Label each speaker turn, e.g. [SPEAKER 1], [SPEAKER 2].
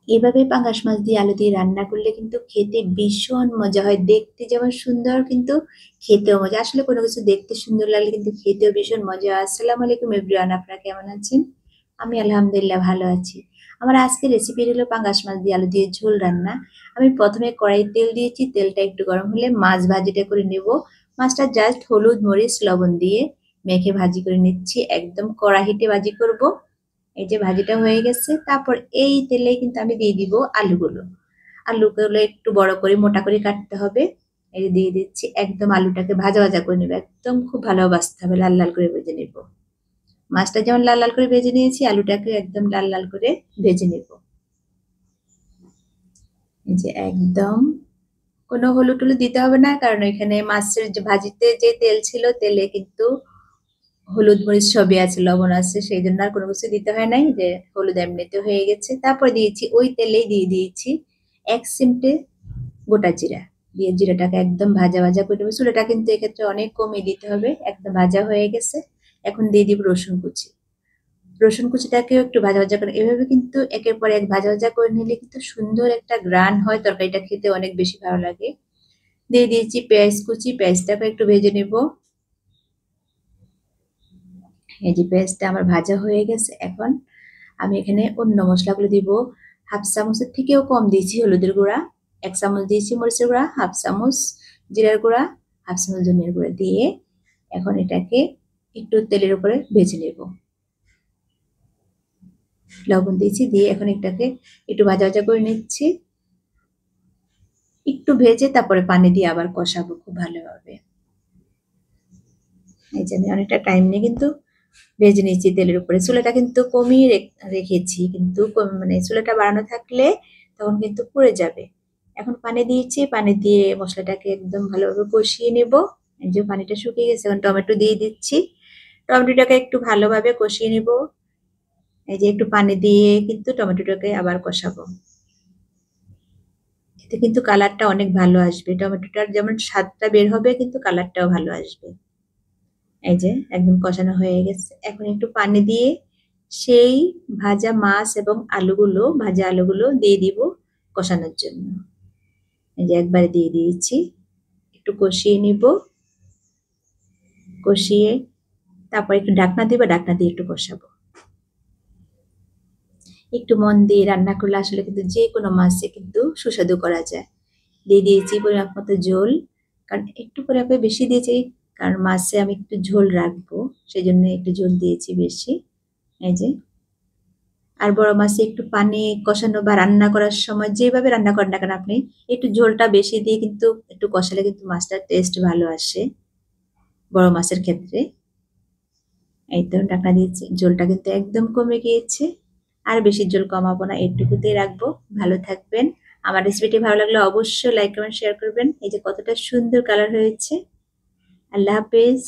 [SPEAKER 1] এভাবে পাঙ্গাস মাছ দিয়ে আলু দিয়ে রান্না করলে কিন্তু খেতে ভীষণ মজা হয়। দেখতে যেমন সুন্দর কিন্তু খেতেও মজা। আসলে কোনো কিছু দেখতে সুন্দর লাগলে কিন্তু খেতেও ভীষণ মজা হয়। আসসালামু আলাইকুম এভরিওয়ান, আপনারা কেমন আছেন? আমি আলহামদুলিল্লাহ ভালো আছি। আমার আজকের রেসিপি হলো পাঙ্গাস মাছ দিয়ে আলু দিয়ে ঝোল রান্না। আমি প্রথমে কড়াইয়ে তেল দিয়েছি, তেলটা একটু গরম হলে মাছ ভাজিটা করে নেব। মাছটা জাস্ট হলুদ মরিচ লবণ দিয়ে মেখে ভাজি করে নিচ্ছি, একদম কড়া হিটে ভাজি করব। এই যে ভাজিটা হয়ে গেছে, তারপর এই তেলে কিন্তু আমি দিয়ে দিব আলুগুলো। আলুগুলো একটু বড় করে মোটা করে কাটতে হবে। এই যে দিয়ে দিচ্ছি, একদম আলুটাকে ভাজা ভাজা করে নেবো, একদম খুব ভালো ভাজতে হবে, লাল লাল করে ভেজে নেব। মাছটা যেমন লাল লাল করে ভেজে নিয়েছি, আলুটাকে একদম লাল লাল করে ভেজে নেব। এই যে একদম কোনো হলুদ টলুদ দিতে হবে না, কারণ এখানে মাছের যে ভাজিতে যে তেল ছিল, তেলে কিন্তু হলুদ মরিচ সবই আছে, লবণ আছে, সেই জন্য আর কোনো কিছু দিতে হয় নাই। যে হলুদ এমনিতে হয়ে গেছে। তারপর দিয়েছি ওই তেলেই দিয়ে দিয়েছি 1 চিমটে গোটা জিরা। দিয়ে জিরাটাকে একদম ভাজা ভাজা করে নেবো। চুলাটা কিন্তু এক্ষেত্রে অনেক কমিয়ে দিতে হবে, একদম ভাজা হয়ে গেছে। এখন দিয়ে দিব রসুন কুচি। রসুন কুচিটাকেও একটু ভাজা ভাজা করে, এভাবে কিন্তু একের পর এক ভাজা ভাজা করে নিলে কিন্তু সুন্দর একটা গ্রান হয়, তরকারিটা খেতে অনেক বেশি ভালো লাগে। দিয়ে দিয়েছি পেঁয়াজ কুচি, পেঁয়াজটাকে একটু ভেজে নেব। এই যে পেঁয়াজটা আমার ভাজা হয়ে গেছে। এখন আমি এখানে অন্য মশলাগুলো দিব। 1/2 চামচের থেকেও কম দিয়েছি হলুদের গুঁড়া, 1 চামচ দিয়েছি মরিচের গুঁড়া, 1/2 চামচ জিরার গুঁড়া, 1/2 চামচ ধনিয়ার গুঁড়া দিয়ে এখন এটাকে একটু তেলের উপরে ভেজে নেব। লবণ দিয়েছি, দিয়ে এখন এটাকে একটু ভাজা ভাজা করে নিচ্ছি। একটু ভেজে তারপরে পানি দিয়ে আবার কষাবো খুব ভালোভাবে। এই যে আমি অনেকটা টাইম নিয়ে কিন্তু ভেজে নিয়েছি তেলের উপরে। চুলাটা কিন্তু কমিয়ে রেখেছি, কিন্তু মানে চুলাটা বাড়ানো থাকলে তখন কিন্তু পুড়ে যাবে। এখন পানি দিয়েছি, পানি দিয়ে মশলাটাকে একদম ভালোভাবে কষিয়ে নেব। এই যে পানিটা শুকিয়ে গেছে, এখন টমেটো দিয়ে দিচ্ছি। টমেটোটাকে একটু ভালোভাবে কষিয়ে নেব। এই যে একটু পানি দিয়ে কিন্তু টমেটোটাকে আবার কষাবো। এতে কিন্তু কালারটা অনেক ভালো আসবে, টমেটোটার যেমন স্বাদটা বের হবে কিন্তু কালারটাও ভালো আসবে। এই যে একদম কষানো হয়ে গেছে। এখন একটু পানি দিয়ে সেই ভাজা মাছ এবং ভাজা আলুগুলো দিয়ে দিব কষানোর জন্য। এই যে একবারে দিয়ে দিয়েছি, একটু কষিয়ে নিব। কষিয়ে তারপর একটু ঢাকনা দিব, ঢাকনা দিয়ে একটু কষাবো। একটু মন দিয়ে রান্না করলে আসলে কিন্তু যে কোনো মাছে কিন্তু সুস্বাদু করা যায়। দিয়ে দিয়েছি পরিমাপ মতো ঝোল, কারণ একটু পরিমাপে বেশি দিয়েছি, কারণ মাছে আমি একটু ঝোল রাখবো, সেই জন্য একটু ঝোল দিয়েছি বেশি। এই যে আর বড় মাছে একটু পানি কষানো বা রান্না করার সময় যেভাবে রান্না করেন না কেন আপনি, একটু ঝোলটা বেশি দিয়ে কিন্তু একটু কষালে কিন্তু মাছটার টেস্ট ভালো আসে বড় মাছের ক্ষেত্রে। এই তো ঢাকনা দিয়েছি, ঝোলটা কিন্তু একদম কমে গিয়েছে। আর বেশি ঝোল কমাবো না, এইটুকুতেই রাখবো। ভালো থাকবেন। আমার রেসিপিটি ভালো লাগলে অবশ্যই লাইক কমেন্ট শেয়ার করবেন। এই যে কতটা সুন্দর কালার হয়েছে। আল্লাহ হাফেজ।